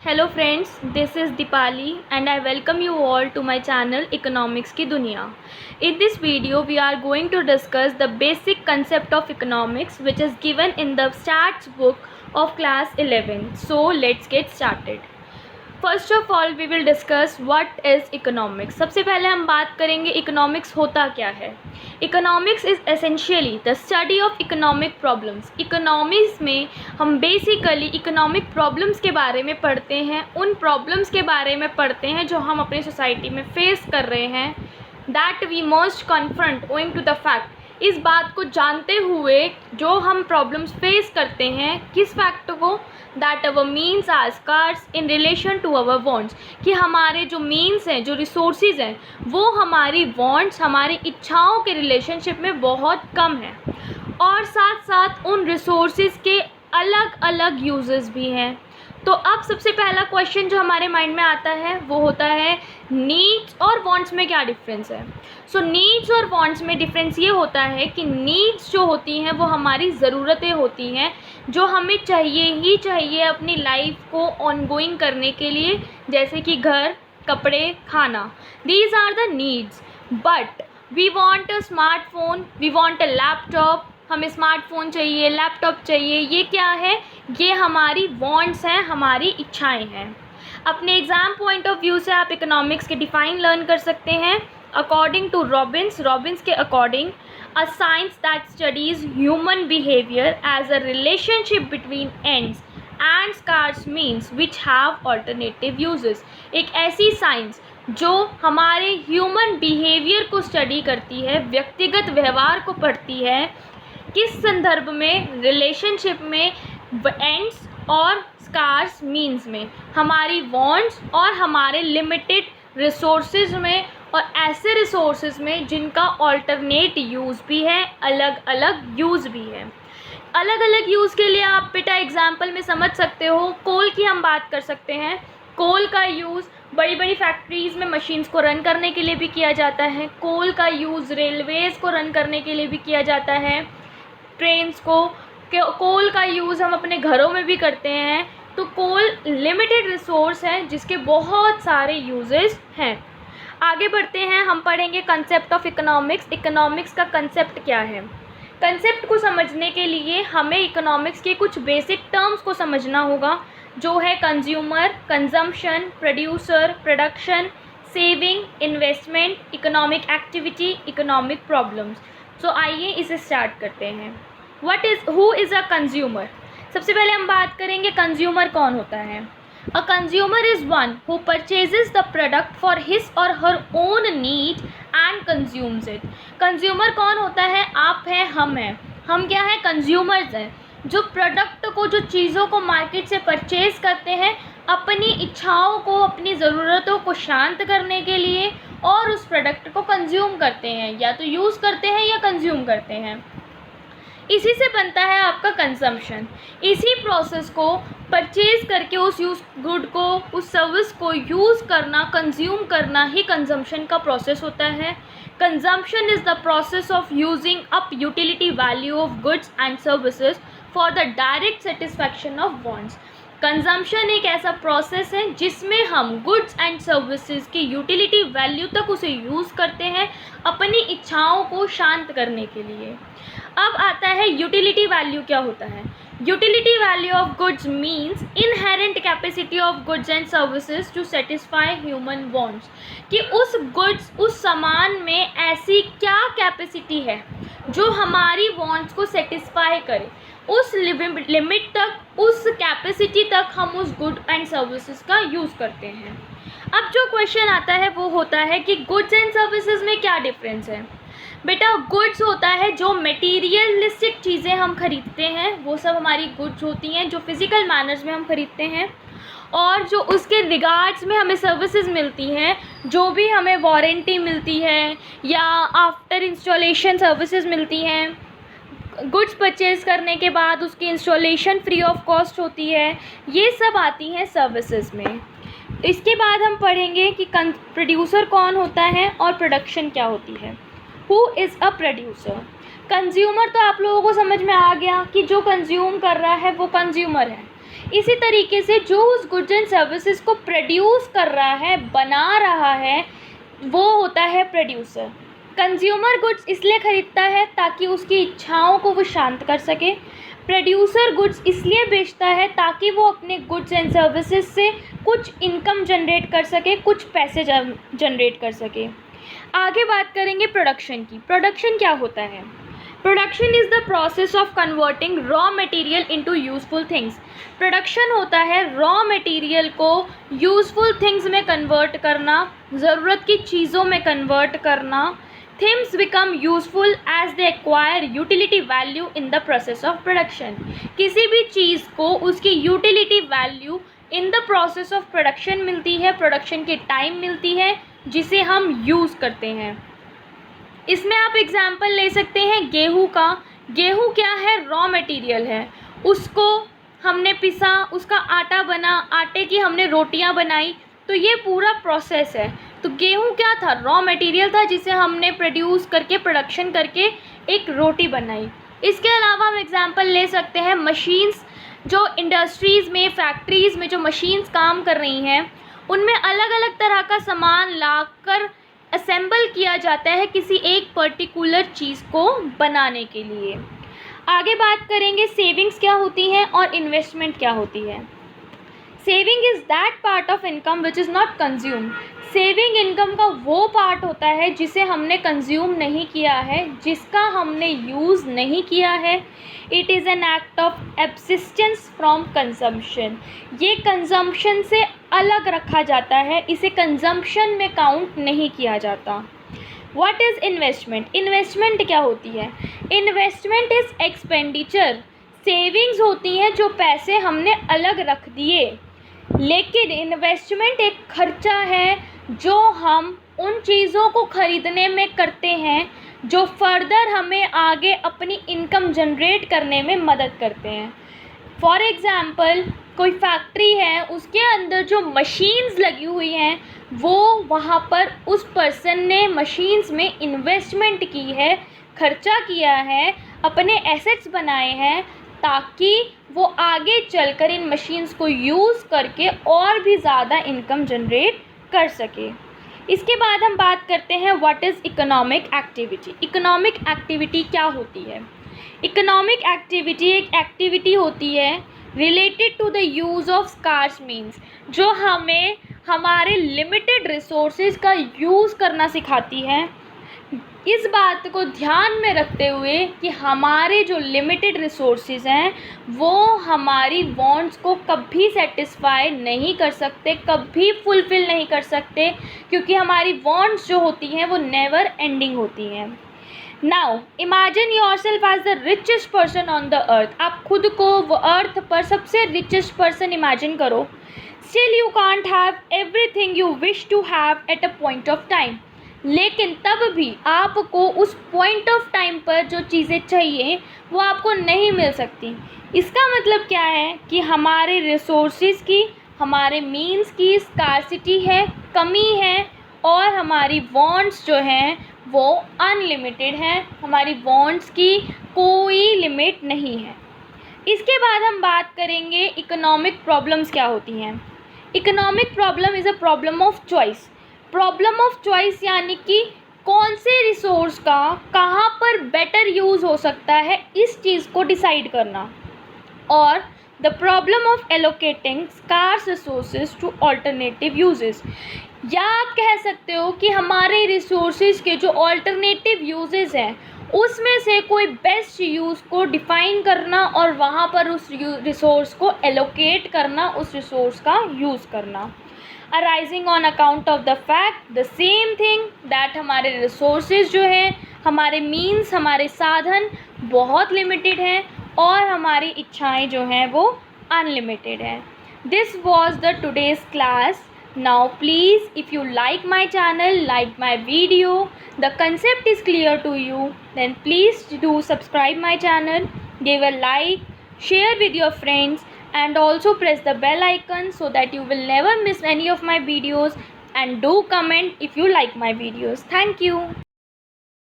Hello friends, this is Deepali and I welcome you all to my channel Economics की दुनिया. In this video, we are going to discuss the basic concept of economics which is given in the stats book of class 11. So let's get started. First of all we will discuss what is economics. सबसे पहले हम बात करेंगे economics होता क्या है. Economics is essentially the study of economic problems. Economics में हम बेसिकली इकोनॉमिक प्रॉब्लम्स के बारे में पढ़ते हैं, उन प्रॉब्लम्स के बारे में पढ़ते हैं जो हम अपनी सोसाइटी में फेस कर रहे हैं. That we must confront owing to the fact. इस बात को जानते हुए जो हम प्रॉब्लम्स फेस करते हैं, किस फैक्ट को, that our means are scarce in relation to our wants. कि हमारे जो मीन्स हैं, जो रिसोर्सेज हैं, वो हमारी वांट्स, हमारी इच्छाओं के रिलेशनशिप में बहुत कम है. और साथ साथ उन रिसोर्सेज के अलग अलग यूजेस भी हैं. तो अब सबसे पहला क्वेश्चन जो हमारे माइंड में आता है वो होता है नीड्स और वांट्स में क्या डिफरेंस है. सो नीड्स और वांट्स में डिफरेंस ये होता है कि नीड्स जो होती हैं वो हमारी ज़रूरतें होती हैं जो हमें चाहिए ही चाहिए अपनी लाइफ को ऑनगोइंग करने के लिए, जैसे कि घर, कपड़े, खाना. These are the needs. But we want a smartphone, we want a laptop. हमें स्मार्टफोन चाहिए, लैपटॉप चाहिए. ये क्या है? ये हमारी वांट्स हैं, हमारी इच्छाएं हैं. अपने एग्ज़ाम पॉइंट ऑफ व्यू से आप इकोनॉमिक्स के डिफ़ाइन लर्न कर सकते हैं. अकॉर्डिंग टू रॉबिन्स के according, a science that studies human behaviour as a relationship between ends and scarce means which have alternative uses. एक ऐसी साइंस जो हमारे ह्यूमन बिहेवियर को स्टडी करती है, व्यक्तिगत व्यवहार को पढ़ती है. किस संदर्भ में? रिलेशनशिप में, एंड्स और स्कार्स मीन्स में, हमारी वांट्स और हमारे लिमिटेड रिसोर्सेज में, और ऐसे रिसोर्सेज में जिनका ऑल्टरनेट यूज़ भी है, अलग अलग यूज़ भी है. अलग अलग यूज़ के लिए आप बेटा एग्जाम्पल में समझ सकते हो. कोल की हम बात कर सकते हैं. कोल का यूज़ बड़ी बड़ी फैक्ट्रीज़ में मशीन्स को रन करने के लिए भी किया जाता है. कोल का यूज़ रेलवेज़ को रन करने के लिए भी किया जाता है, ट्रेन्स को. कोल का यूज़ हम अपने घरों में भी करते हैं. तो कोल लिमिटेड रिसोर्स है जिसके बहुत सारे यूजेस हैं. आगे बढ़ते हैं, हम पढ़ेंगे कंसेप्ट ऑफ इकोनॉमिक्स. इकोनॉमिक्स का कंसेप्ट क्या है? कंसेप्ट को समझने के लिए हमें इकोनॉमिक्स के कुछ बेसिक टर्म्स को समझना होगा, जो है consumer, consumption, producer, production, saving, investment, economic activity, economic problems. So आइए इसे स्टार्ट करते हैं. Who is a consumer? सबसे पहले हम बात करेंगे कंज्यूमर कौन होता है. A consumer is one who purchases the product for his or her own need and consumes it. Consumer कौन होता है? आप हैं, हम हैं. हम क्या हैं? कंज्यूमर्स हैं, जो प्रोडक्ट को, जो चीज़ों को मार्केट से परचेज़ करते हैं अपनी इच्छाओं को, अपनी ज़रूरतों को शांत करने के लिए, और उस प्रोडक्ट को कंज्यूम करते हैं, या तो यूज़ करते हैं या कंज्यूम करते हैं. इसी से बनता है आपका कंजम्पशन. इसी प्रोसेस को परचेज़ करके उस गुड को, उस सर्विस को यूज़ करना, कंज्यूम करना ही कंजम्पशन का प्रोसेस होता है. Consumption is the process of using up utility value of goods and services for the direct satisfaction of wants. Consumption एक ऐसा प्रोसेस है जिसमें हम गुड्स एंड सर्विसेज की यूटिलिटी वैल्यू तक उसे यूज़ करते हैं अपनी इच्छाओं को शांत करने के लिए. अब आता है यूटिलिटी वैल्यू. क्या होता है? Utility value of goods means inherent capacity of goods and services to satisfy human wants. कि उस गुड्स, उस सामान में ऐसी क्या कैपेसिटी है जो हमारी वांट्स को सेटिस्फाई करे. उस लिमिट तक, उस कैपेसिटी तक हम उस गुड एंड सर्विसेज का यूज़ करते हैं. अब जो क्वेश्चन आता है वो होता है कि गुड्स एंड सर्विसेज में क्या डिफरेंस है. बेटा गुड्स होता है जो मटेरियलिस्टिक चीज़ें हम खरीदते हैं, वो सब हमारी गुड्स होती हैं जो फिज़िकल मैनर्स में हम खरीदते हैं. और जो उसके रिगार्ड्स में हमें सर्विसेज मिलती हैं, जो भी हमें वारंटी मिलती है या आफ्टर इंस्टॉलेशन सर्विसेज मिलती हैं, गुड्स परचेज़ करने के बाद उसकी इंस्टॉलेशन फ्री ऑफ कॉस्ट होती है, ये सब आती हैं सर्विसेज में. इसके बाद हम पढ़ेंगे कि प्रोड्यूसर कौन होता है और प्रोडक्शन क्या होती है. Who is a producer? Consumer तो आप लोगों को समझ में आ गया कि जो कंज्यूम कर रहा है वो कंज्यूमर है. इसी तरीके से जो उस गुड्स एंड सर्विसेज को प्रोड्यूस कर रहा है, बना रहा है, वो होता है प्रोड्यूसर। कंज्यूमर गुड्स इसलिए ख़रीदता है ताकि उसकी इच्छाओं को वो शांत कर सके। प्रोड्यूसर गुड्स इसलिए बेचता है ताकि वो अपने गुड्स एंड सर्विसेज से कुछ इनकम जनरेट कर सके, कुछ पैसे जनरेट कर सके। आगे बात करेंगे प्रोडक्शन की। प्रोडक्शन क्या होता है? Production is the process of converting raw material into useful things. Production होता है रॉ मटेरियल को यूज़फुल थिंग्स में कन्वर्ट करना, ज़रूरत की चीज़ों में कन्वर्ट करना। Things become useful as they acquire utility value in the process of production. किसी भी चीज़ को उसकी utility value in the process of production मिलती है, प्रोडक्शन के टाइम मिलती है, जिसे हम यूज़ करते हैं। इसमें आप एग्जाम्पल ले सकते हैं गेहूं का। गेहूं क्या है? रॉ मटेरियल है। उसको हमने पिसा, उसका आटा बना, आटे की हमने रोटियां बनाई, तो ये पूरा प्रोसेस है। तो गेहूं क्या था? रॉ मटेरियल था, जिसे हमने प्रोड्यूस करके, प्रोडक्शन करके एक रोटी बनाई। इसके अलावा हम एग्जाम्पल ले सकते हैं मशीन्स। जो इंडस्ट्रीज़ में, फैक्ट्रीज़ में जो मशीन्स काम कर रही हैं, उनमें अलग अलग तरह का सामान लाकर असेंबल किया जाता है किसी एक पर्टिकुलर चीज़ को बनाने के लिए। आगे बात करेंगे सेविंग्स क्या होती हैं और इन्वेस्टमेंट क्या होती है। Saving is that part of income which is not consume. Saving income का वो पार्ट होता है जिसे हमने कंज्यूम नहीं किया है, जिसका हमने यूज़ नहीं किया है। It is an act of abstinence from consumption. ये कंजम्पशन से अलग रखा जाता है, इसे कंजम्पशन में काउंट नहीं किया जाता। What is investment? इन्वेस्टमेंट क्या होती है? Investment is expenditure. सेविंग्स होती हैं जो पैसे हमने अलग रख दिए, लेकिन इन्वेस्टमेंट एक खर्चा है जो हम उन चीज़ों को ख़रीदने में करते हैं जो फर्दर हमें आगे अपनी इनकम जनरेट करने में मदद करते हैं। फॉर एग्ज़ाम्पल, कोई फैक्ट्री है, उसके अंदर जो मशीन्स लगी हुई हैं, वो वहाँ पर उस पर्सन ने मशीन्स में इन्वेस्टमेंट की है, खर्चा किया है, अपने एसेट्स बनाए हैं, ताकि वो आगे चलकर इन मशीन्स को यूज़ करके और भी ज़्यादा इनकम जनरेट कर सके। इसके बाद हम बात करते हैं what is economic activity. Economic activity क्या होती है? इकोनॉमिक एक्टिविटी एक एक्टिविटी होती है related to the use of scarce means, जो हमें हमारे लिमिटेड रिसोर्सेज का यूज़ करना सिखाती है। इस बात को ध्यान में रखते हुए कि हमारे जो लिमिटेड रिसोर्सेज हैं वो हमारी वांट्स को कभी सेटिस्फाई नहीं कर सकते, कभी फुलफ़िल नहीं कर सकते, क्योंकि हमारी वांट्स जो होती हैं वो नेवर एंडिंग होती हैं। Now imagine yourself as the richest person on the earth. आप खुद को वो अर्थ पर सबसे रिचेस्ट पर्सन इमेजिन करो। Still you can't have everything you wish to have at a point of time. लेकिन तब भी आपको उस पॉइंट ऑफ टाइम पर जो चीज़ें चाहिए वो आपको नहीं मिल सकती। इसका मतलब क्या है कि हमारे रिसोर्सेज की, हमारे मीन्स की स्कार्सिटी है, कमी है, और हमारी वांट्स जो हैं वो अनलिमिटेड हैं। हमारी वांट्स की कोई लिमिट नहीं है। इसके बाद हम बात करेंगे इकोनॉमिक प्रॉब्लम्स क्या होती हैं। Economic problem is a problem of choice. Problem of choice यानी कि कौन से रिसोर्स का कहाँ पर बेटर यूज़ हो सकता है, इस चीज़ को डिसाइड करना। और the problem of allocating scarce resources to alternative uses, या आप कह सकते हो कि हमारे रिसोर्सेज के जो ऑल्टरनेटिव यूजेस हैं उसमें से कोई बेस्ट यूज़ को डिफ़ाइन करना और वहाँ पर उस रिसोर्स को एलोकेट करना, उस रिसोर्स का यूज़ करना। Arising on account of the fact the same thing that हमारे रिसोर्सेज जो हैं, हमारे मीन्स, हमारे साधन बहुत लिमिटेड हैं और हमारी इच्छाएं जो हैं वो अनलिमिटेड हैं। This was the today's class. Now please, if you like my channel, like my video, the concept is clear to you, then please do subscribe my channel, give a like, share with your friends, and also press the bell icon so that you will never miss any of my videos, and do comment if you like my videos. Thank you.